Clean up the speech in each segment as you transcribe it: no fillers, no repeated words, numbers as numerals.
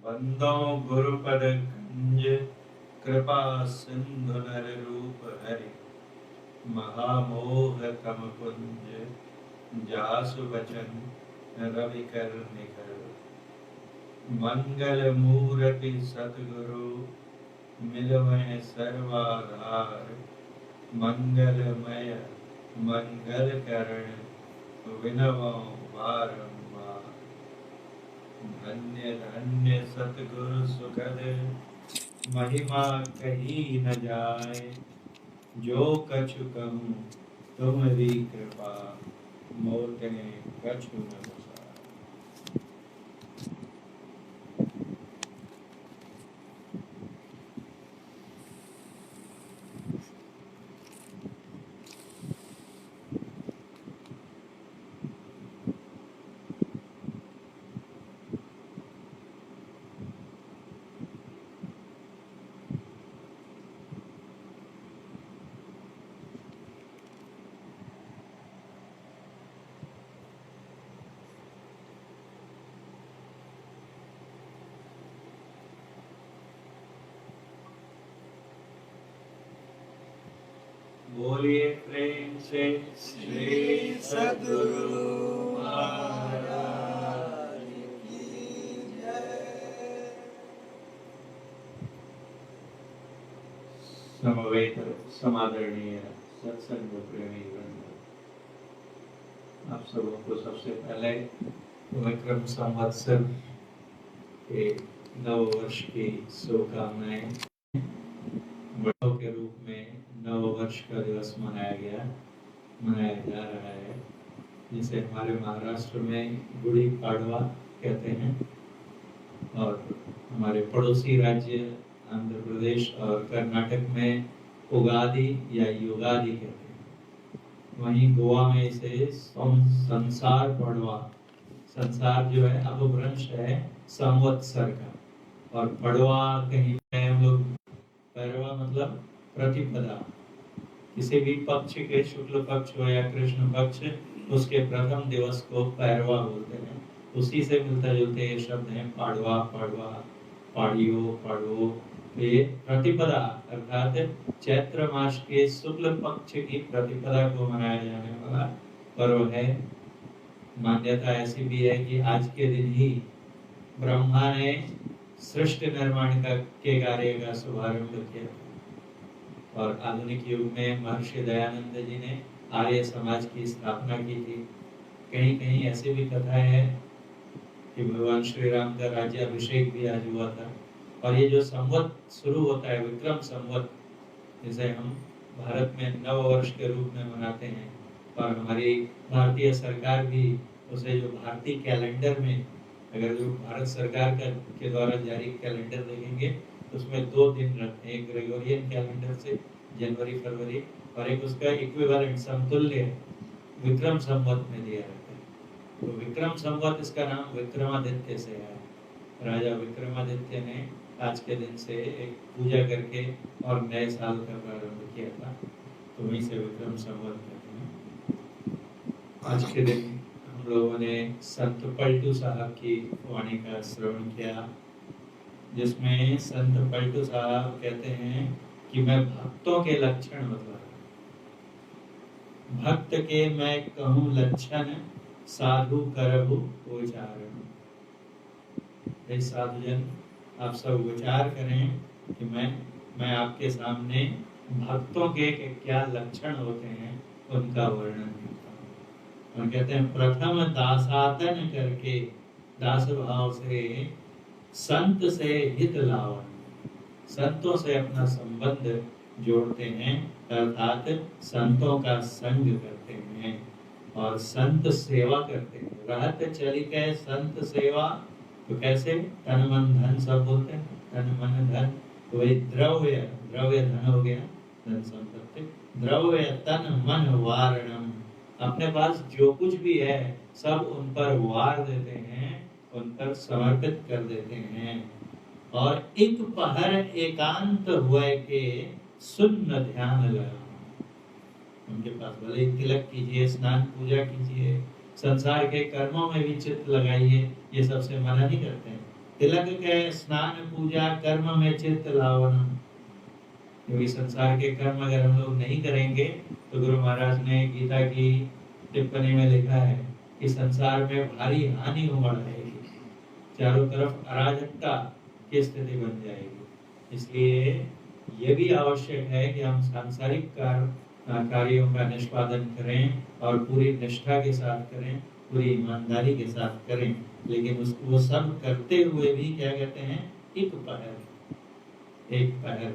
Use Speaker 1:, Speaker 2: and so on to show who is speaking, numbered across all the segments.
Speaker 1: बंदों गुरुपद कंज कृपा सिंधु नर रूप हरि महामोह तम कुंज जासु बचन रवि कर निकर मंगल मूर्ति सतगुरु मिलवै सर्वाधार मंगलमय मंगल करण विनवौ बारंबार धन्य धन्य सतगुरु सुखद महिमा कही न जाए जो कछु कहूँ तुम्हारी कृपा मोते कछु न बसाए। बोलिए प्रेम से श्री सद्गुरु महाराज की जय। समवेत समादरणीय सत्संग प्रेमी वृंद, आप सबों को सबसे पहले विक्रम संवत्सर के नव वर्ष की शुभकामनाएं। बड़ों के रूप में नव वर्ष का दिवस मनाया जा रहा है, जिसे हमारे महाराष्ट्र में गुड़ी पाड़वा कहते हैं और हमारे पड़ोसी राज्य आंध्र प्रदेश और कर्नाटक में उगादि या युगादि कहते हैं। वहीं गोवा में इसे संसार पड़वा, संसार जो है अपभ्रंश है संवत्सर का, और पड़वा कहीं पे हम लोग पैरवा मतलब प्रतिपदा, किसी भी पक्ष के शुक्ल पक्ष हो या कृष्ण पक्ष, उसके प्रथम दिवस को पैरवा बोलते हैं। उसी से मिलता जुलता ये शब्द है पाड़वा, पाड़वा, पाड़ियो, पाड़वो। ये प्रतिपदा अर्थात चैत्र मास के शुक्ल पक्ष की प्रतिपदा को मनाया जाने वाला पर्व है। मान्यता ऐसी भी है कि आज के दिन ही ब्रह्मा ने सृष्टि निर्माण के कार्य का शुभारंभ किया और आधुनिक युग में महर्षि दयानंद जी ने आर्य समाज की स्थापना की थी। कहीं कहीं ऐसी भी कथा है कि भगवान श्री राम का राज्याभिषेक भी आज हुआ था। और ये जो संवत शुरू होता है, विक्रम संवत, जिसे हम भारत में नव वर्ष के रूप में मनाते हैं, और हमारी भारतीय सरकार भी उसे जो भारतीय कैलेंडर में, अगर जो भारत सरकार के द्वारा जारी कैलेंडर देखेंगे तो उसमें 2 दिन रखते हैं, एक ग्रेगोरियन कैलेंडर से जनवरी फरवरी, और एक उसका इक्विवेलेंट समतुल्य विक्रम संवत में दिया रहता है। तो विक्रम संवत, इसका नाम विक्रमादित्य से है। राजा विक्रमादित्य ने आज के दिन से एक पूजा करके और नए साल का प्रारंभ किया था, तो वहीं से विक्रम संवत कहते हैं। आज के दिन हम लोगों ने संत पलटू साहब की वाणी का श्रवण किया, जिसमें संत पलटू साहब कहते हैं कि मैं भक्तों के लक्षण बतला रहा हूं। भक्त के मैं कहूँ लक्षण, साधु करहु उचारण। हे साधुजन, आप सब विचार करें कि मैं आपके सामने भक्तों के क्या लक्षण होते हैं उनका वर्णन करता हूँ। और कहते हैं प्रथम दासातन करके, दास भाव से संत से हित लावन, संतों से अपना संबंध जोड़ते हैं, अर्थात संतों का संग करते हैं और संत सेवा करते हैं। रहत चलिके संत सेवा, तो कैसे? तन मन धन सब बोलते हैं, तन मन धन, तो वही द्रव्य, द्रव्य धन हो गया, धन संपत्ति, द्रव्य तन मन वारणम, अपने पास जो कुछ भी है सब उन पर वार देते हैं, उन पर समर्पित कर देते हैं। और एक पहर एकांत हुए के सुन्न ध्यान लगा, उनके पास भले तिलक कीजिए, स्नान पूजा कीजिए, संसार के कर्मों में भी चित्त लगाइए, ये सबसे मना नहीं करते हैं, तिलक के स्नान पूजा कर्म में चित्त लावना। क्योंकि संसार के कर्म अगर हम लोग नहीं करेंगे तो गुरु महाराज ने गीता की टिप्पणी में लिखा है कि संसार में भारी हानि उमड़ आएगी, चारों तरफ अराजकता की स्थिति बन जाएगी। इसलिए ये भी आवश्यक है कि हम सांसारिक कार्यों का निष्पादन करें और पूरी निष्ठा के साथ करें, पूरी ईमानदारी के साथ करें, लेकिन उसको वो सब करते हुए भी क्या कहते हैं, एक पहर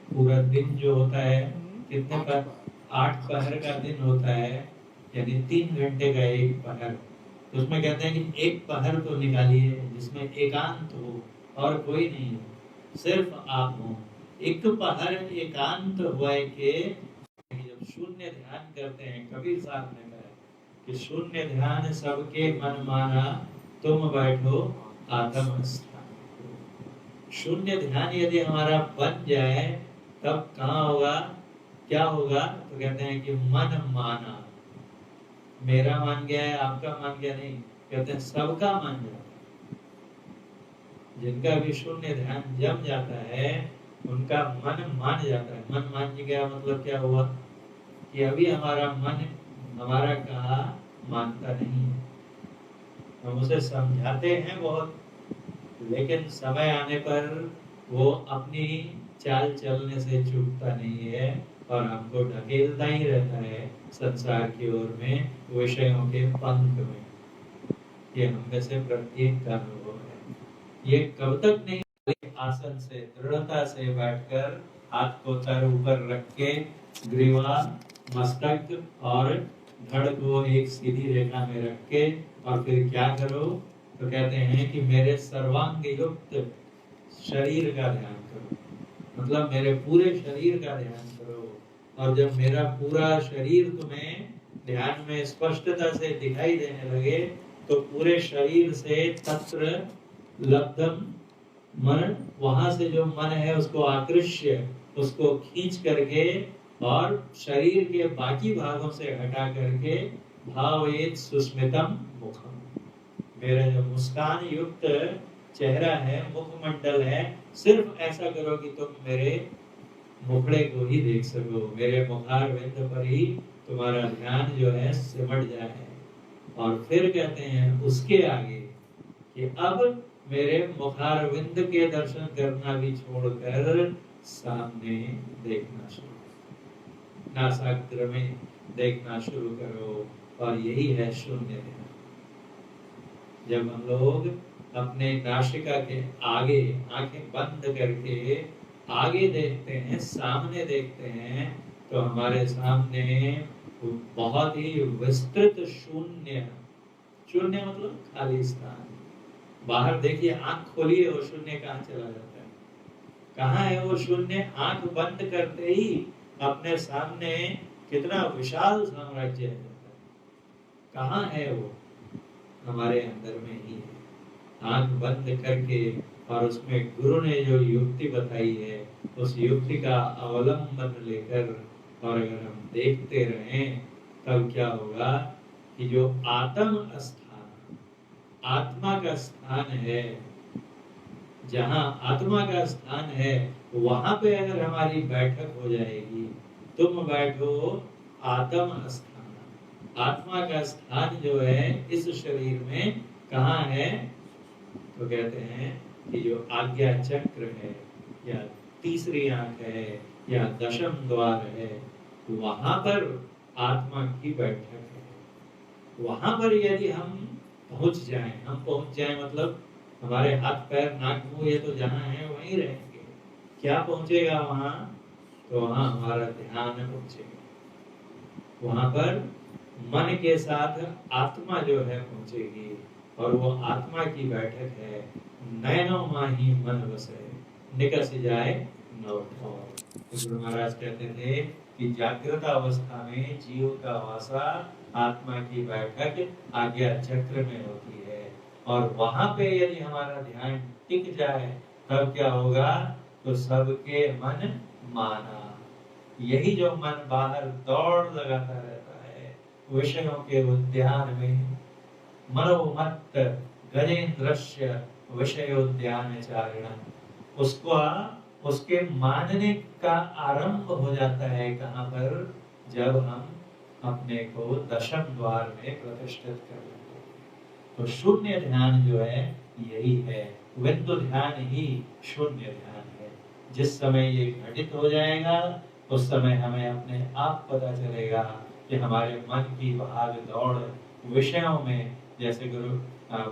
Speaker 1: पूरा दिन जो होता है कितने पर 8 पहर का दिन होता है, यानी 3 घंटे का एक पहर। उसमें कहते हैं कि एक पहर तो निकालिए जिसमें एकांत हो और कोई नहीं हो, सिर्फ आप हो। एक पहर एकांत हुए के जब शून्य ध्यान करते हैं, कबीर साहब ने कहा कि शून्य ध्यान सबके मन माना, तुम बैठो आत्म स्थान। शून्य ध्यान यदि हमारा बन जाए तब कहाँ होगा, क्या होगा? तो कहते हैं कि मन माना, मेरा मान गया है, आपका मान गया नहीं, कहते हैं सबका मान जाता है। जिनका भी शून्य ध्यान जम जाता है उनका मन मान जाता है। मन मान गया मतलब क्या हुआ कि अभी हमारा मन हमारा कहा मानता नहीं है। हम उसे समझाते हैं बहुत, लेकिन समय आने पर वो अपनी चाल चलने से चूकता नहीं है और हमको ढकेलता ही रहता है संसार की ओर में, विषयों के पंख में। ये हम में से प्रत्येक का अनुभव है। ये कब तक नहीं, आसन से दृढ़ता से बैठकर हाथ को सर ऊपर रख के ग्रीवा, मस्तक और धड़ को एक सीधी रेखा में रख के, और फिर क्या करो तो कहते हैं कि मेरे सर्वांग युक्त शरीर का ध्यान करो, मतलब मेरे पूरे शरीर का ध्यान करो। और जब मेरा पूरा शरीर तुम्हें ध्यान में स्पष्टता से दिखाई देने लगे तो पूरे शरीर से तत्र लब्धम मन, वहां से जो मन है उसको आकृष्य, उसको खींच करके और शरीर के बाकी भागों से हटा करके भावेत सुस्मितम मुखम, मेरा जो मुस्कान युक्त चेहरा है, मुखमंडल है, सिर्फ ऐसा करो कि तुम मेरे मुखड़े को ही देख सको, मेरे मुखार बिंद पर ही तुम्हारा ध्यान जो है सिमट जाए। और फिर कहते हैं उसके आगे कि अब मेरे मुखार बिंद के दर्शन करना भी छोड़कर सामने देखना शुरू, नासाग्र में देखना शुरू करो। और यही है शून्य ध्यान। जब हम लोग अपने नासिका के आगे आंखें बंद करके आगे देखते हैं, सामने देखते हैं, तो हमारे सामने बहुत ही विस्तृत शून्य, शून्य मतलब खाली स्थान। बाहर देखिए, आंख खोलिए, वो शून्य कहाँ चला जाता है? कहाँ है वो शून्य? आंख बंद करते ही अपने सामने कितना विशाल साम्राज्य है। कहाँ है वो? हमारे अंदर में ही है। आंख बंद करके, और उसमें गुरु ने जो युक्ति बताई है उस युक्ति का अवलंबन लेकर, और अगर हम देखते रहें तब क्या होगा कि जो आत्म स्थान, आत्मा का स्थान है, जहाँ आत्मा का स्थान है वहां पे अगर हमारी बैठक हो जाएगी, तुम बैठो आत्म स्थान, आत्मा का स्थान जो है इस शरीर में कहाँ है? तो कहते हैं कि जो आज्ञा चक्र है, या तीसरी आंख है, या दशम द्वार है, वहां पर आत्मा की बैठक है। वहां पर यदि हम पहुंच जाएं, हम पहुंच जाएं मतलब हमारे हाथ पैर नाक मुंह ये तो जहां है वहीं रहेंगे। क्या पहुंचेगा वहां? तो वहां हमारा ध्यान पहुंचेगा। वहां पर मन के साथ आत्मा जो है पहुंचेगी, और वो आत्मा की बैठक है। नैनो माही मन बसे, निकस जाए नवठौर। गुरु महाराज कहते थे कि जागृत अवस्था में जीव का वासा, आत्मा की बैठक आज्ञा चक्र में होती है। और वहां पे यदि हमारा ध्यान टिक जाए तब क्या होगा? तो सबके मन माना। यही जो मन बाहर दौड़ लगाता रहता है विषयों के उद्यान में, मनोमत्त गजेन्द्रस्य विषयोद्यानचारिण, उसको उसके मानने का आरंभ हो जाता है कहाँ पर, जब हम अपने को दशम द्वार में प्रतिष्ठित कर लेते हैं। तो शून्य ध्यान जो है यही है, बिंदु ध्यान ही शून्य ध्यान है। जिस समय ये घटित हो जाएगा उस समय हमें अपने आप पता चलेगा कि हमारे मन की भाग दौड़ विषयों में, जैसे गुरु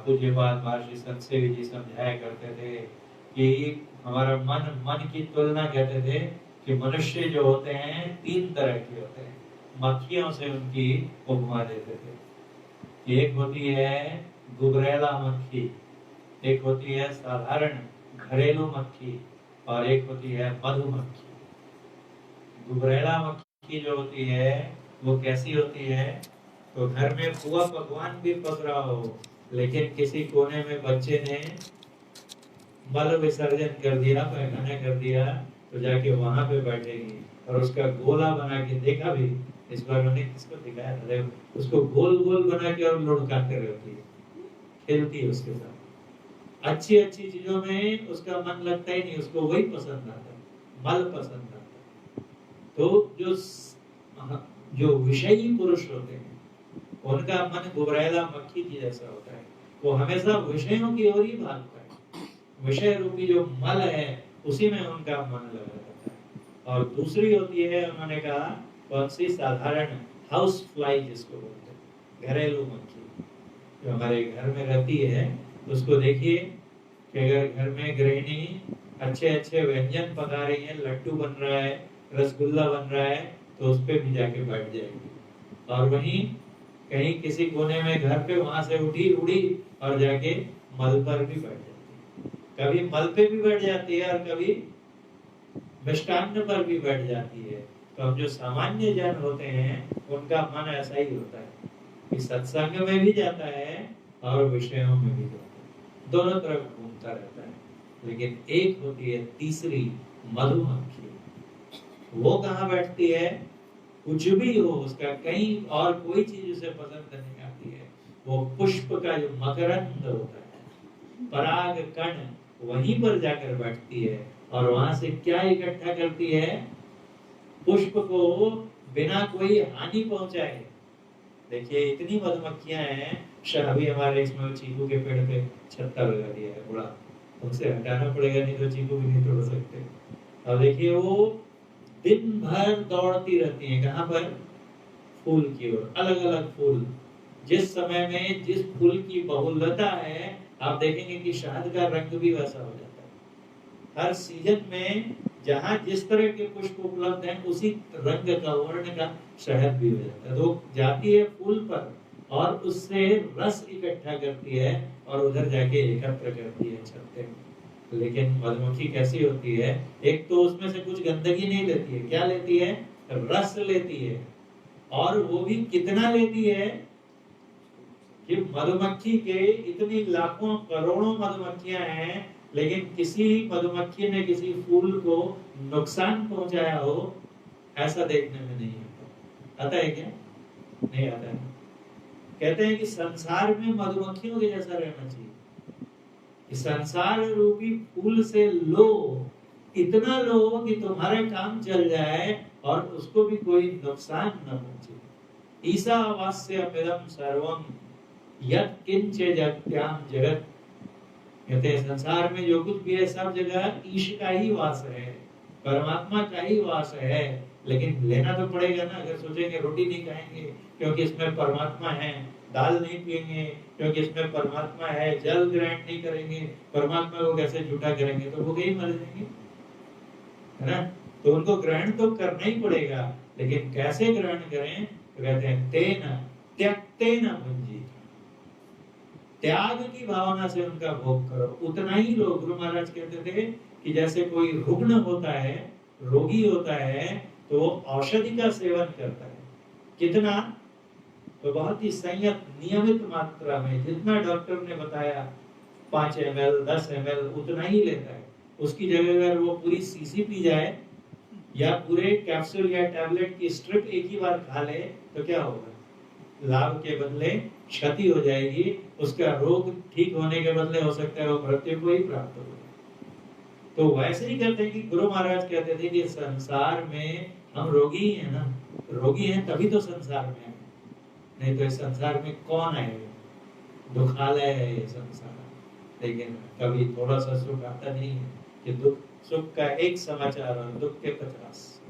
Speaker 1: पूज्यपाद महर्षि सतसेवी जी समझाया करते थे कि हमारा मन की तुलना कहते थे कि मनुष्य जो होते हैं तीन तरह के होते हैं, मक्खियों से उनकी उपमा देते थे। एक होती है गुबरैला मक्खी, एक होती है साधारण घरेलू मक्खी, और एक होती है मधुमक्खी। गुबरैला मक्खी जो होती है वो कैसी होती है, तो घर में पुआ पकवान भी पक रहा हो, लेकिन किसी कोने में बच्चे ने मल विसर्जन कर दिया, पैखाना कर दिया, तो जाके वहां पे बैठेगी और उसका गोला बना के, देखा भी इस बार मैंने किसको दिखाया था, उसको गोल गोल बना के और लुढ़काते रहती है, खेलती है उसके साथ। अच्छी अच्छी चीजों में उसका मन लगता ही नहीं, उसको वही पसंद आता है, मल पसंद आता है। तो जो विषयी पुरुष होते हैं उनका मन गुबरैला मक्खी की जैसा होता है, वो हमेशा विषयों की ओर ही भागता है, विषय रूपी जो मल है उसी में उनका मन लगा रहता है। और दूसरी होती है, उन्होंने कहा कौन सी, साधारण हाउस फ्लाई जिसको बोलते हैं, घरेलू मक्खी जो हमारे घर में रहती है। उसको देखिए कि अगर घर में गृहिणी अच्छे अच्छे व्यंजन पका रही है, लड्डू बन रहा है, रसगुल्ला बन रहा है, तो उस पे भी जाके बैठ जाएगी। और वहीं कहीं किसी कोने में घर पे वहां से उड़ी और जाके मल पर भी बैठ जाती है, कभी मल पे भी बैठ जाती है और कभी मिष्टान्न पर भी बैठ जाती है। तो हम जो सामान्य जन होते हैं उनका मन ऐसा ही होता है कि सत्संग में भी जाता है और विषयों में भी जाता है, दोनों तरफ घूमता रहता है। लेकिन एक होती है तीसरी, मधुमक्खी, वो कहाँ बैठती है, कुछ भी हो उसका, कहीं और कोई चीज उसे पसंद नहीं आती है, वो पुष्प का जो मकरंद होता है, पराग कण, वहीं पर जाकर बैठती है और वहां से क्या इकट्ठा करती है, पुष्प को बिना कोई हानि पहुंचाए। देखिए इतनी मधुमक्खियां हैं, अभी हमारे इसमें चीकू के पेड़ पे छत्ता लगा दिया है बड़ा, उनसे हटाना पड़ेगा, नहीं तो चीकू भी नहीं तोड़ सकते। अब देखिए वो दिन भर दौड़ती रहती हैं, कहाँ पर, फूल की ओर, अलग अलग फूल। जिस समय में जिस फूल की बहुलता है, आप देखेंगे कि शहद का रंग भी वैसा हो जाता है। हर सीजन में जहाँ जिस तरह के पुष्प उपलब्ध हैं उसी रंग का, वर्ण का शहद भी हो जाता है। तो जाती है फूल पर और उससे रस इकट्ठा करती है और उधर जाके एकत्र करती है छत्ते में। लेकिन मधुमक्खी कैसी होती है, एक तो उसमें से कुछ गंदगी नहीं लेती है, क्या लेती है, रस लेती है। और वो भी कितना लेती है कि मधुमक्खी के इतनी लाखों करोड़ों मधुमक्खियां हैं, लेकिन किसी मधुमक्खी ने किसी फूल को नुकसान पहुंचाया हो ऐसा देखने में नहीं आता। आता है क्या, नहीं आता है। कहते हैं कि संसार में मधुमक्खियों के जैसा रहना चाहिए, कि संसार रूपी फूल से लो, इतना लो कि तुम्हारा काम चल जाए और उसको भी कोई नुकसान न पहुंचे। ईशावास्यमिदं सर्वं यत् किंच जगत्याम जगत। कहते हैं संसार में जो कुछ भी है सब जगह ईश का ही वास है, परमात्मा का ही वास है। लेकिन लेना तो पड़ेगा ना। अगर सोचेंगे रोटी नहीं खाएंगे क्योंकि इसमें परमात्मा है, दाल नहीं पिएंगे क्योंकि इसमें परमात्मा है, जल ग्रहण नहीं करेंगे, परमात्मा को कैसे झूठा करेंगे, तो वो कहीं मर जाएंगे, है ना। तो उनको ग्रहण तो करना ही पड़ेगा, लेकिन कैसे ग्रहण करें, तो कहते हैं तेन त्यक्तेन भुंजी, त्याग की भावना से उनका भोग करो। उतना ही लो। गुरु महाराज कहते थे कि जैसे कोई रुग्ण होता है, रोगी होता है, तो वो औषधि का सेवन करता है, कितना, तो बहुत ही संयत नियमित मात्रा में, जितना डॉक्टर ने बताया 5 ml 10 ml उतना ही लेता है। उसकी जगह अगर वो पूरी शीशी पी जाए या पूरे कैप्सूल या टैबलेट की स्ट्रिप एक ही बार खा ले तो क्या होगा, लाभ के बदले क्षति हो जाएगी, उसका रोग ठीक होने के बदले हो सकता है वो मृत्यु को ही प्राप्त हो। तो वैसे ही कहते हैं कि गुरु महाराज कहते थे कि संसार में हम रोगी ही हैं ना, रोगी हैं तभी तो संसार में है, नहीं तो इस संसार में कौन आएगा? दुखालय है ये संसार। लेकिन कभी थोड़ा सा सुख आता नहीं है कि दुख, सुख का एक समाचार और दुख के 50।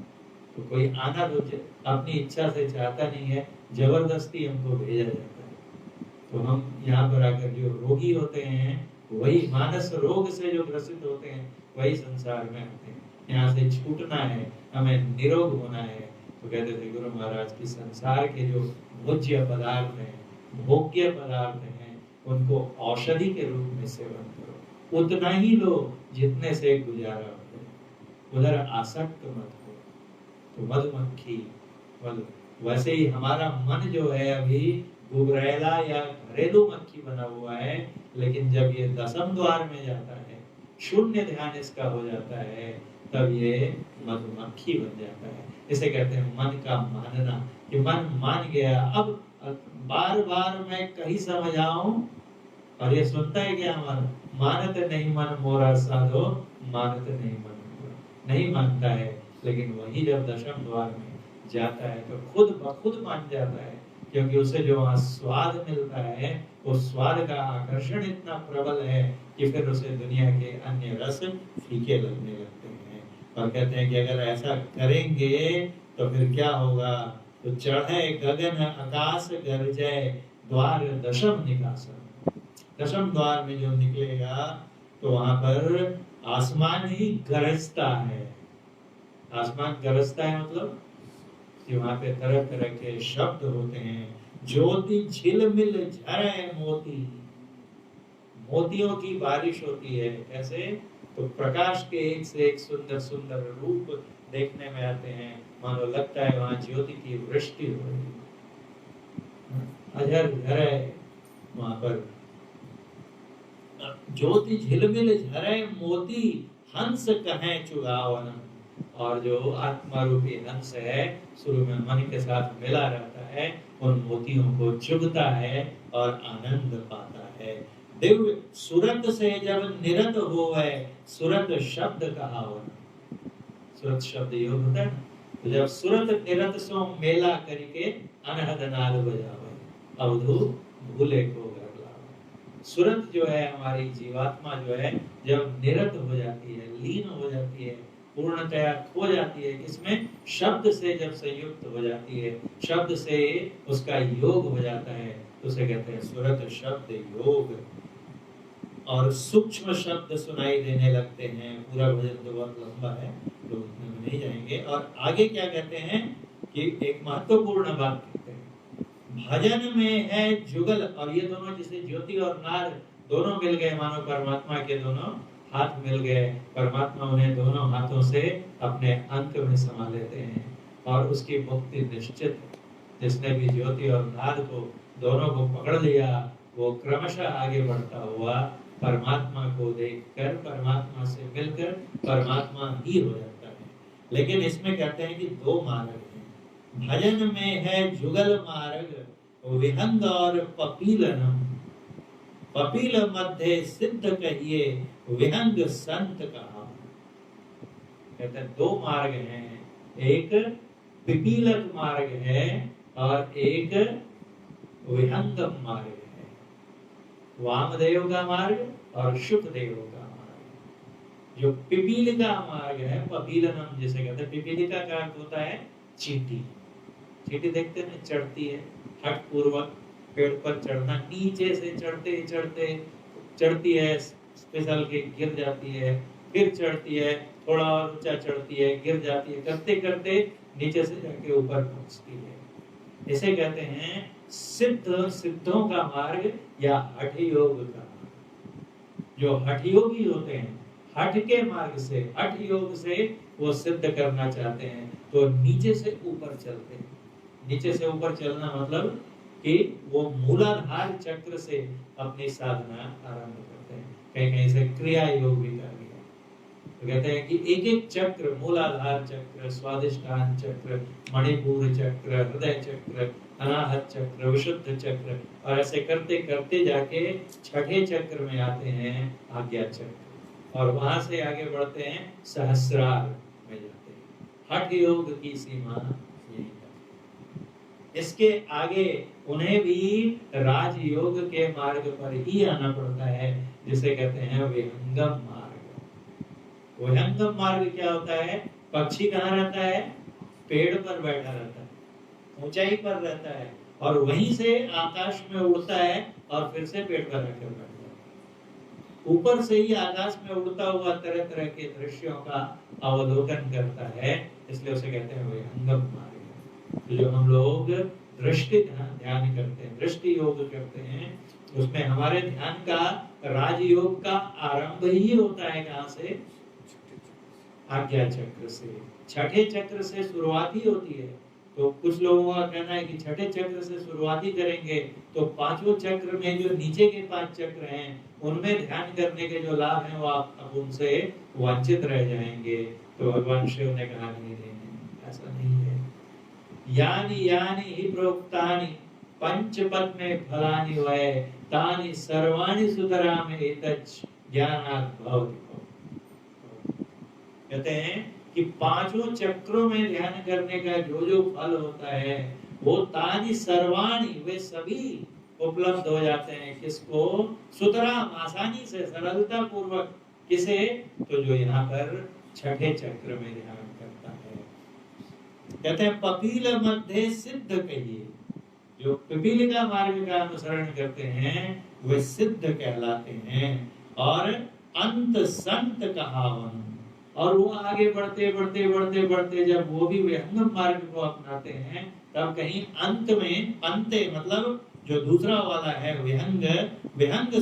Speaker 1: तो कोई आना तो अपनी इच्छा से चाहता नहीं है, जबरदस्ती हमको भेजा जाता है। तो हम यहाँ पर आकर जो रोगी होते हैं, वही मानस रोग से जो ग्रसित होते हैं, वही संसार में आते हैं। यहाँ से छूटना है, हमें निरोग होना है। तो कहते थे गुरु महाराज की संसार के जो भोज्य पदार्थ हैं, भोग्य पदार्थ हैं, उनको औषधि के रूप में सेवन करो, उतना ही लो जितने से गुजारा हो, उधर आसक्त मत हो। तो मधुमक्खी मधु, वैसे ही हमारा मन जो है अभी गुबरैला या घरेलू मक्खी बना हुआ है, लेकिन जब ये दशम द्वार में जाता है, शून्य ध्यान इसका हो जाता है, तब ये मधुमक्खी बन जाता है। इसे कहते हैं मन का मानना, कि मन मान गया। अब बार बार मैं कहीं समझाऊं और ये सुनता है क्या? मन मानत नहीं मन मोरा साधो, मानत नहीं मन मोरा, नहीं मानता है। लेकिन वही जब दशम द्वार में जाता है तो खुद ब खुद मान जाता है, क्योंकि उसे जो वहाँ स्वाद मिलता है, उस स्वाद का आकर्षण इतना प्रबल है कि फिर उसे दुनिया के अन्य रस फीके लगने लगते हैं। और कहते हैं कि अगर ऐसा करेंगे तो फिर क्या होगा? तो चढ़े गगन आकाश गरजय, द्वार दशम निकासन। दशम द्वार में जो निकलेगा तो वहां पर आसमान ही गरजता है। आसमान गरजता है मतलब कि वहां पे तरह तरह के शब्द होते हैं। ज्योति झिलमिल झरे मोती, मोतियों की बारिश होती है। कैसे? तो प्रकाश के एक से एक सुंदर सुंदर रूप देखने में आते हैं, मानो लगता है वहां ज्योति की वृष्टि हो रही है। अजर झरे, वहां पर ज्योति झिलमिल झरे मोती, हंस कहें चुगावन। और जो आत्मा रूपी हंस है, शुरू में मन के साथ मिला रहता है, उन मोतियों को चुगता है और आनंद पाता है। दिव्य सुरत से जब निरत होवे, सुरत शब्द कहावन। सुरत शब्द योग होता है ना, तो जब सुरत निरत सो मेला करके अनहद नाद बजावे, अवधू भूले को घर लावे। सुरत जो है हमारी जीवात्मा जो है, जब निरत हो जाती है, लीन हो जाती है, पूर्णतया खो जाती है, इसमें शब्द से जब संयुक्त हो जाती है, शब्द से उसका योग हो जाता है, तो उसे कहते हैं सुरत शब्द योग। और सूक्ष्म शब्द सुनाई देने लगते हैं। पूरा भजन तो बहुत लंबा है, तो उसमें नहीं जाएंगे। और आगे क्या कहते हैं कि एक महत्वपूर्ण बात कहते हैं, भजन में है जुगल। और ये दोनों, जिसे ज्योति और नाद दोनों मिल गए, मानो परमात्मा के दोनों हाथ मिल गए, परमात्मा उन्हें दोनों हाथों से अपने अंक में समा लेते हैं और उसकी मुक्ति निश्चित है। जिसने भी ज्योति और नाद को दोनों को पकड़ लिया, वो क्रमशः आगे बढ़ता हुआ परमात्मा को देखकर, परमात्मा से मिलकर परमात्मा ही हो जाता है। लेकिन इसमें कहते हैं कि दो मार्ग हैं। भजन में है जुगल मार्ग, विहंग और पपीलनम। पपील मध्य सिद्ध कहिए, विहंग संत कहा। कहते हैं दो मार्ग हैं, एक पिपीलक मार्ग है और एक विहंगम मार्ग है। वामदेव का मार्ग और शुकदेव का मार्ग। जो पिपीलिका मार्ग है, पपीलनम जिसे कहते हैं, पिपीलिका का अर्थ होता है चींटी। चींटी देखते हैं चढ़ती है, हठ पूर्वक पेड़ पर चढ़ना, नीचे से चढ़ते चढ़ते चढ़ती है, फिसल के गिर जाती है, फिर चढ़ती है, थोड़ा और ऊंचा चढ़ती है, गिर जाती है, करते करते नीचे से जाके ऊपर पहुंचती है। इसे कहते हैं सिद्ध, सिद्धों का मार्ग या हठ योग का। जो हठ योगी होते हैं, हठ के मार्ग से, हठ योग से वो सिद्ध करना चाहते हैं, तो नीचे से ऊपर चलते हैं। नीचे से ऊपर चलना मतलब कि वो मूलाधार चक्र से अपनी साधना आरंभ करते हैं। कहीं कहीं से क्रिया योग भी कर लिया। तो कहते हैं कि एक एक चक्र, मूलाधार चक्र, स्वादिष्ठान चक्र, मणिपुर चक्र, हृदय चक्र, अनाहत चक्र, विशुद्ध चक्र, और ऐसे करते करते जाके छठे चक्र में आते हैं आज्ञा चक्र, और वहां से आगे बढ़ते हैं सहस्रार में जाते हैं। हठ योग की सीमा यही है। इसके आगे उन्हें भी राजयोग के मार्ग पर ही आना पड़ता है, जिसे कहते हैं विहंगम मार्ग। विहंगम मार्ग क्या होता है? पक्षी कहाँ रहता है? पेड़ पर बैठा रहता है, ऊंचाई पर रहता है, और वहीं से आकाश में उड़ता है और फिर से पेड़ पर रखकर बैठता है। ऊपर से ही आकाश में उड़ता हुआ तरह तरह के दृश्यों का अवलोकन करता है, इसलिए उसे कहते हैं विहंगम मार्ग। तो जो हम लोग दृष्टि ध्यान करते हैं, दृष्टि योग करते हैं, उसमें हमारे ध्यान का राजयोग का आरंभ ही होता है कहाँ से? आज्ञा चक्र से। छठे चक्र से शुरुआत ही होती है। तो कुछ लोगों का कहना है कि छठे चक्र से शुरुआत ही करेंगे तो पांचों चक्र में जो नीचे के 5 चक्र हैं उनमें ध्यान करने के जो लाभ हैं वो आप उनसे वंचित रह जाएंगे। तो भगवान शिव ने कहा नहीं, ऐसा नहीं है। यानी यानी ही प्रोक्तानि पंचपद में फलानि वै तानि सर्वाणि सुतराम एतच्च ज्ञानात् भवति। कहते हैं कि पांचों चक्रों में ध्यान करने का जो जो फल होता है वो तानि सर्वाणि, वे सभी उपलब्ध हो जाते हैं। किसको? सुतराम, आसानी से, सरलता पूर्वक। किसे? तो जो यहाँ पर छठे चक्र में ध्यान करता है। कहते हैं पपील मध्य सिद्ध कहिए, जो पिपीलिका मार्ग का अनुसरण करते हैं वे सिद्ध कहलाते हैं। और अंत संत कहावन, और वो आगे बढ़ते बढ़ते बढ़ते बढ़ते जब वो भी विहंगम मार्ग को अपनाते हैं तब कहीं अंत में, अंते मतलब जो दूसरा वाला है विहंग, विहंग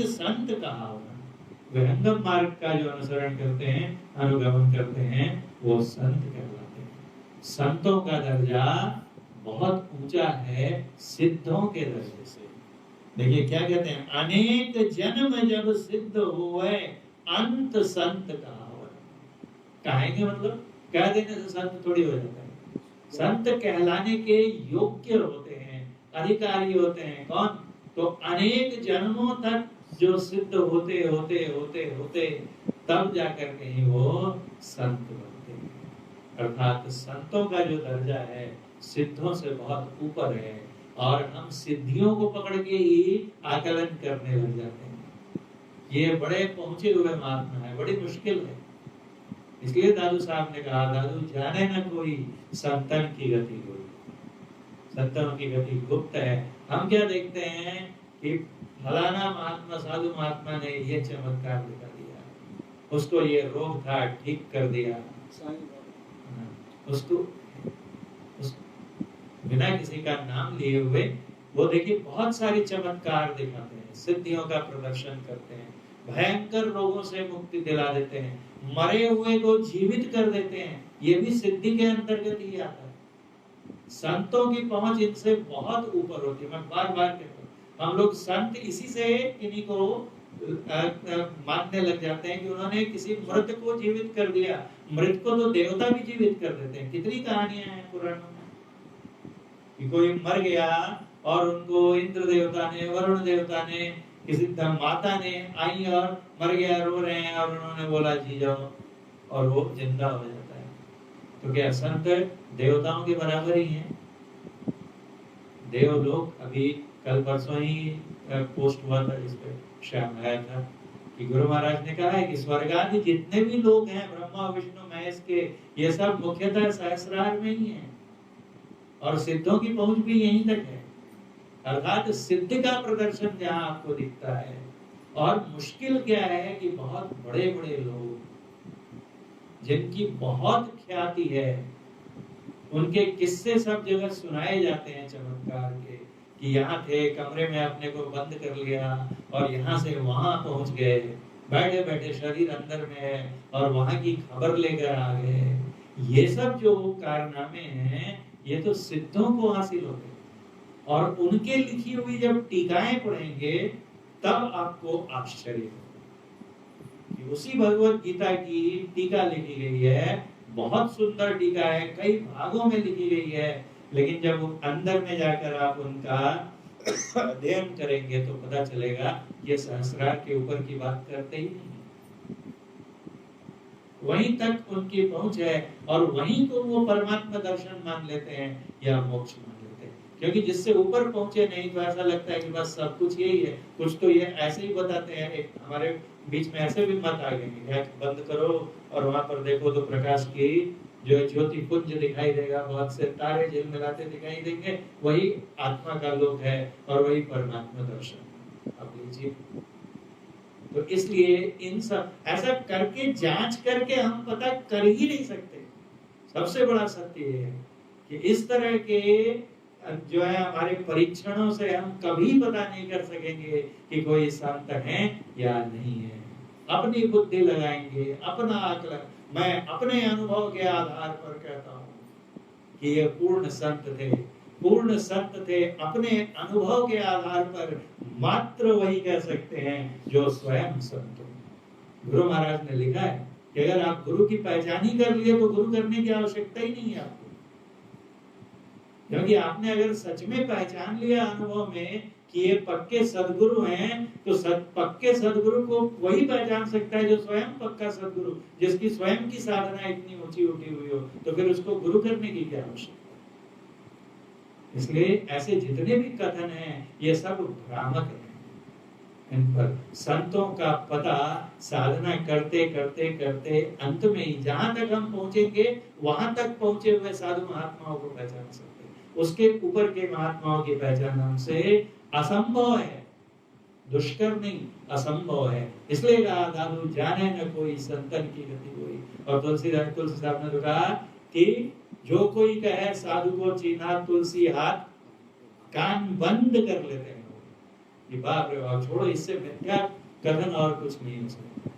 Speaker 1: संत कहावन, विहंगम मार्ग का जो अनुसरण करते हैं, अनुगमन करते हैं, वो संत कहलाते हैं। संतों का दर्जा बहुत ऊंचा है सिद्धों के दर्जे से। देखिए क्या कहते हैं, अनेक जन्म जब सिद्ध हुए अंत संत कहावन। कहेंगे मतलब कह देने से संत थोड़ी हो जाता है। संत कहलाने के योग्य होते हैं, अधिकारी होते हैं। कौन? तो अनेक जन्मों तक जो सिद्ध होते होते होते होते तब जाकर कहीं वो संत बनते हैं। अर्थात संतों का जो दर्जा है सिद्धों से बहुत ऊपर है, और हम सिद्धियों को पकड़ के ही आकलन करने लग जाते हैं। ये बड़े पहुंचे हुए महात्मा है, बड़ी मुश्किल है। इसलिए दादू साहब ने कहा, दादू जाने न कोई संतन की गति कोई, संतों की गति गुप्त है। हम क्या देखते हैं कि फलाना महात्मा, साधु महात्मा ने ये चमत्कार दिखा दिया, उसको ये रोग था ठीक कर दिया, उसको बिना किसी का नाम लिए हुए वो देखिए बहुत सारे चमत्कार दिखाते हैं, सिद्धियों का प्रदर्शन करते हैं, भयंकर रोगों से मुक्ति दिला देते हैं, मरे हुए को जीवित कर देते हैं। ये भी सिद्धि के अंतर्गत ही आता है। संतों की पहुंच इनसे बहुत ऊपर होती है। मैं बार बार कहता हूँ, हम लोग संत इसी से इन्हीं को मानने लग जाते हैं कि उन्होंने किसी मृत को जीवित कर दिया। मृत को तो देवता भी जीवित कर देते हैं। कितनी कहानियां हैं पुराणों में कि कोई मर गया और उनको इंद्र देवता ने, वरुण देवता ने, किसी माता ने आई और मर गया, रो रहे हैं, और उन्होंने बोला जी जाओ, और वो जिंदा हो जाता है। तो क्या संत देवताओं के बराबर ही हैं? देवलोक, अभी कल परसों ही पोस्ट हुआ था जिस पे श्याम आया था कि गुरु महाराज ने कहा है कि स्वर्ग आदि जितने भी लोग हैं, ब्रह्मा विष्णु महेश के, ये सब मुख्यतः सहस्रार में ही हैं, और सिद्धों की पहुंच भी यहीं तक है। अर्थात सिद्ध का प्रदर्शन जहां आपको दिखता है। और मुश्किल क्या है कि बहुत बड़े बड़े लोग जिनकी बहुत ख्याति है, उनके किस्से सब जगह सुनाए जाते हैं चमत्कार के, कि यहाँ थे, कमरे में अपने को बंद कर लिया और यहाँ से वहां पहुंच गए, बैठे बैठे शरीर अंदर में है और वहां की खबर लेकर आ गए। ये सब जो कारनामे हैं ये तो सिद्धों को हासिल होते हैं। और उनके लिखी हुई जब टीकाएं पढ़ेंगे तब आपको आश्चर्य होगा कि उसी भगवत गीता की टीका लिखी गई है, बहुत सुंदर टीका है, कई भागों में लिखी गई है, लेकिन जब अंदर में जाकर आप उनका अध्ययन करेंगे तो पता चलेगा ये सहस्रार के ऊपर की बात करते ही नहीं, वहीं तक उनकी पहुंच है और वहीं को वो परमात्मा दर्शन मान लेते हैं या मोक्ष मान लेते हैं। क्योंकि जिससे ऊपर पहुंचे नहीं तो ऐसा लगता है कि बस सब कुछ यही है, कुछ तो ये ऐसे ही बताते हैं। एक हमारे बीच में ऐसे भी मत आ गए, बंद करो और वहां पर देखो तो प्रकाश की जो ज्योति पुंज दिखाई देगा, बहुत से तारे झिलमिलाते दिखाई देंगे, वही आत्मा का लोक है और वही परमात्मा दर्शन। अब लीजिए, तो इसलिए इन सब ऐसा करके जांच करके हम पता कर ही नहीं सकते। सबसे बड़ा सत्य ये है कि इस तरह के जो है हमारे परीक्षणों से हम कभी पता नहीं कर सकेंगे कि कोई संत है या नहीं है। अपनी बुद्धि लगाएंगे, अपना आकलन, मैं अपने अनुभव के आधार पर कहता हूँ कि ये पूर्ण संत थे, पूर्ण संत थे। अपने अनुभव के आधार पर मात्र वही कह सकते हैं जो स्वयं संत हो। गुरु महाराज ने लिखा है कि अगर आप गुरु की पहचान ही कर लिए तो गुरु करने की आवश्यकता ही नहीं है आपको, क्योंकि आपने अगर सच में पहचान लिया अनुभव में कि ये पक्के सदगुरु हैं, तो पक्के सदगुरु को वही पहचान सकता है जो स्वयं पक्का सदगुरु, जिसकी स्वयं की साधना इतनी ऊंची उठी हुई हो, तो फिर उसको गुरु करने की क्या आवश्यकता। इसलिए ऐसे जितने भी कथन हैं ये सब भ्रामक हैं। इन पर संतों का पता साधना करते करते करते अंत में ही जहां तक हम पहुंचेंगे वहां तक पहुंचे हुए साधु महात्माओं को पहचान सकते हैं। उसके ऊपर के महात्माओं की पहचान हमसे असंभव है, दुष्कर नहीं, असंभव है। इसलिए कहा दादू जाने न कोई संतन की गति कोई। और तुलसी साहब ने तो कहा कि जो कोई कहे साधु को चीन्हा तुलसी हाथ कान बंद कर लेते हैं। ये बाप रे बाप, छोड़ो, इससे मिथ्या कथन और कुछ नहीं हो सकता।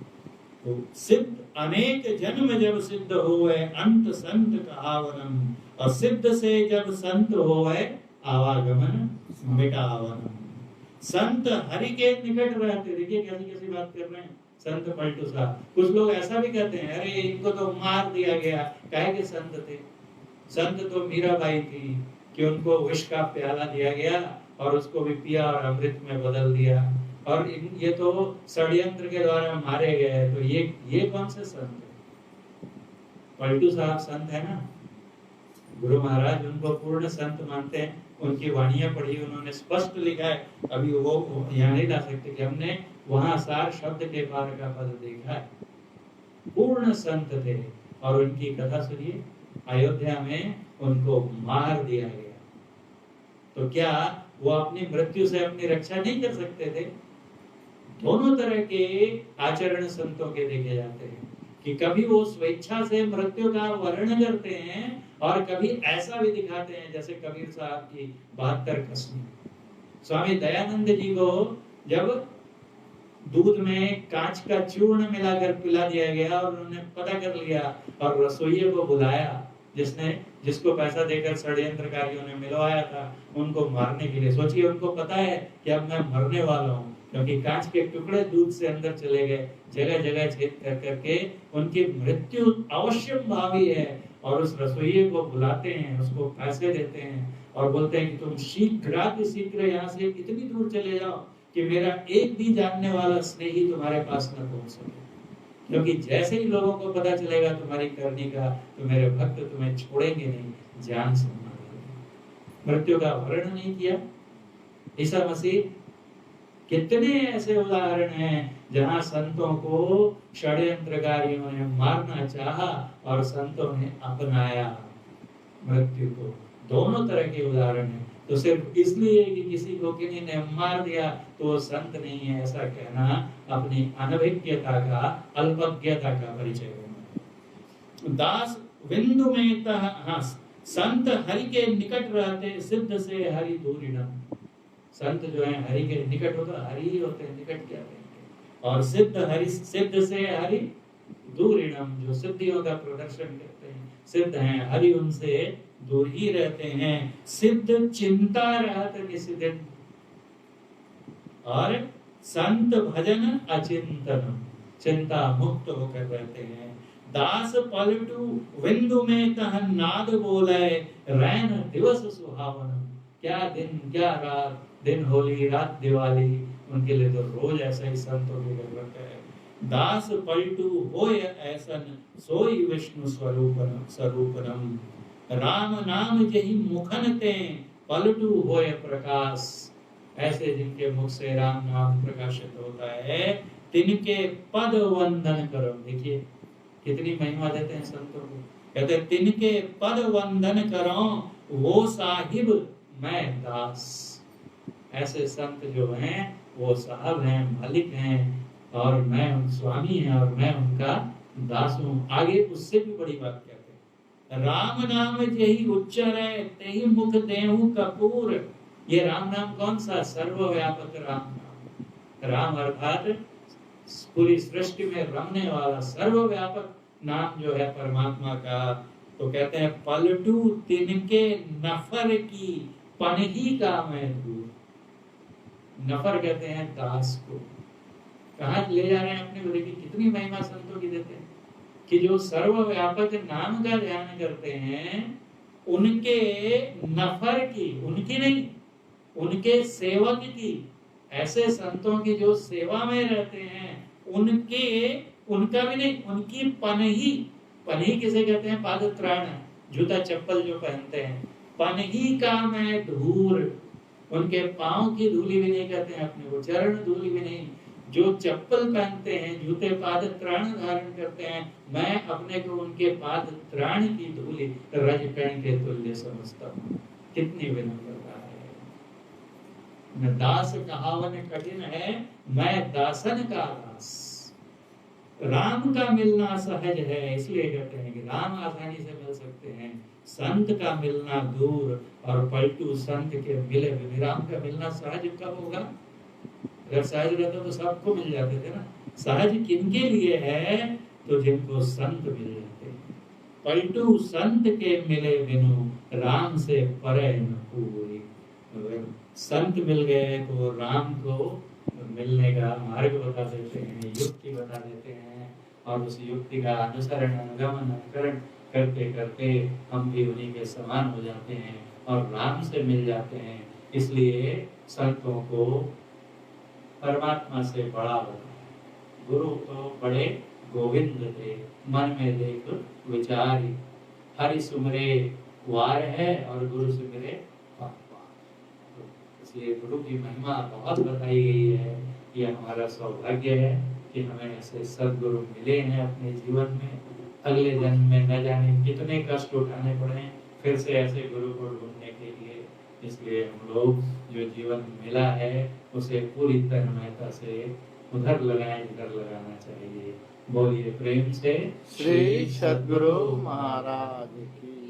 Speaker 1: तो सिद्ध अनेक जन्म जब सिद्ध होवे अंत संत कहावनम, और सिद्ध से जब संत होवे आवागमन मिटावनम। संत हरि के निकट रहते, देखिए कैसी कैसी बात कर रहे हैं संत पलटू साहब। कुछ लोग ऐसा भी कहते हैं, अरे इनको तो मार दिया गया, काहे के संत थे। संत तो मीराबाई थी कि उनको विष का प्याला दिया गया और उसको भी पिया और अमृत में बदल दिया, और ये तो षड्यंत्र के द्वारा मारे गए। तो ये कौन से संत है। पलटू साहब संत है ना, गुरु महाराज उनको पूर्ण संत मानते हैं। उनकी वाणियां पढ़ी, उन्होंने स्पष्ट लिखा है, अभी वो यहाँ नहीं ला सकते कि हमने वहां सार शब्द के पार का पद देखा है। पूर्ण संत थे और उनकी कथा सुनिए। अयोध्या में उनको मार दिया गया, तो क्या वो अपनी मृत्यु से अपनी रक्षा नहीं कर सकते थे। दोनों तरह के आचरण संतों के देखे जाते हैं कि कभी वो स्वेच्छा से मृत्यु का वर्ण करते हैं और कभी ऐसा भी दिखाते हैं, जैसे कबीर साहब की 72 कस्में। स्वामी दयानंद जी को जब दूध में कांच का चूर्ण मिलाकर पिला दिया गया और उन्होंने पता कर लिया और रसोइये को बुलाया, जिसको पैसा देकर षड्यंत्रकारियों ने मिलवाया था उनको मारने के लिए। सोचिए, उनको पता है कि अब मैं मरने वाला हूँ, क्योंकि कांच के टुकड़े दूध से अंदर चले गए, जगह जगह छेद कर करके उनकी मृत्यु अवश्यम भावी है। और उस रसोइये को बुलाते हैं, उसको पैसे देते हैं और बोलते हैं कि तुम शीघ्र यहाँ से इतनी दूर चले जाओ कि मेरा एक भी जानने वाला स्नेही तुम्हारे पास न पहुंच सके, क्योंकि जैसे ही लोगों को पता चलेगा तुम्हारी करनी का, तो मेरे भक्त तुम्हें छोड़ेंगे नहीं, जान से मारेंगे। मृत्यु का वर्ण नहीं किया। ईसा मसीह, कितने ऐसे उदाहरण हैं जहां संतों को षड्यंत्रकारियों ने मारना चाहा और संतों ने अपनाया मृत्यु को। दोनों तरह के उदाहरण हैं। तो सिर्फ इसलिए कि किसी को किन्हीं ने मार दिया तो वो संत नहीं है, ऐसा कहना अपनी अनभिज्ञता का, अल्पज्ञता का परिचय है। दास बिंदु में संत हरि के निकट रहते, सिद्ध से हरि दूरिणम। संत जो है हरि के निकट होता, हरि ही होते हैं, निकट क्या कहेंगे। और सिद्ध से हरि दूरिणम, जो सिद्धियों का प्रदर्शन करते हैं, सिद्ध हैं, हरि उनसे दूर ही रहते हैं। सिद्ध चिंता रहत निसिदिन, और संत भजन अचिंतन। चिंता मुक्त होकर रहते हैं। दास पलटू विंदु में कह नाद बोले, रैन दिवस सुहावन। क्या दिन क्या रात, दिन होली रात दिवाली, उनके लिए तो रोज ऐसा ही संतों की जरूरत है। दास पलटू होय ऐसन, सोई विष्णु स्वरूपनम। राम नाम जही मुखन ते, पलटू होय प्रकाश। ऐसे जिनके मुख से राम नाम प्रकाशित होता है, तिनके पद वंदन करो। देखिए कितनी महिमा देते हैं संतों को। कहते हैं तिनके पद वंदन करो, वो साहिब मैं दास। ऐसे संत जो हैं वो साहब हैं, मालिक हैं, और मैं उन स्वामी हैं, और मैं उनका दास हूं। आगे उससे भी बड़ी बात कहते हैं, राम नाम यही उच्चरै, तेहि मुख देहु कपूर। ये राम नाम कौन सा? सर्वव्यापक राम नाम। राम अर्थात पूरी सृष्टि में रमने वाला सर्वव्यापक नाम जो है परमात्मा का। तो कहते हैं पलटू तिनके नफर की, पनही का मैं दूर। नफर कहते हैं दास को। कहाँ ले जा रहे हैं अपने को? देखिए कितनी महिमा संतों की देते हैं कि जो सर्वव्यापक नाम का ध्यान करते हैं, उनके नफर की, उनकी नहीं, उनके सेवक की, ऐसे संतों की जो सेवा में रहते हैं, उनके, उनका भी नहीं, उनकी पनही। पनही किसे कहते हैं? पादत्राण, जूता चप्पल जो पहनते हैं। पनही का मैं धूर, उनके पांव की धूली भी नहीं कहते हैं अपने को, चरण धूली भी नहीं। जो चप्पल पहनते हैं, जूते पाद त्राण धारण करते हैं, मैं अपने को उनके पाद त्राण की धूली रज कण के तुल्य समझता हूँ। कितनी विनम्रता है। दास कहावन कठिन है, मैं दासन का दास। राम का मिलना सहज है, इसलिए कहते हैं कि राम आसानी से मिल सकते हैं। संत का मिलना दूर, और पलटू संत के मिले बिन। राम का मिलना सहज कब होगा? अगर सहज रहता तो सबको मिल जाते थे ना। सहज किनके लिए है? तो जिनको संत मिल जाते हैं। पलटू संत के मिले बिनु, राम से परे न कोई। अगर संत मिल गए तो राम को मिलने का मार्ग बता देते हैं, युक्ति बता देते हैं, और उस युक्ति का अनुसरण अनुगमन अनुकरण करते करते हम भी उन्हीं के समान हो जाते हैं और राम से मिल जाते हैं। इसलिए संतों को परमात्मा से बड़ा होता है। गुरु तो बड़े गोविंद थे, मन में देख विचारी। हरि सुमरे वार है, और गुरु सुमरे पार। इसलिए गुरु की महिमा बहुत बताई गई है। ये हमारा सौभाग्य है कि हमें ऐसे सद्गुरु मिले हैं अपने जीवन में। अगले जन्म में न जाने कितने कष्ट उठाने पड़े फिर से ऐसे गुरु को ढूंढने के लिए। इसलिए हम लोग जो जीवन मिला है उसे पूरी तन्मयता से उधर लगाएं जिधर लगाना चाहिए। बोलिए प्रेम से
Speaker 2: श्री सद्गुरु महाराज की।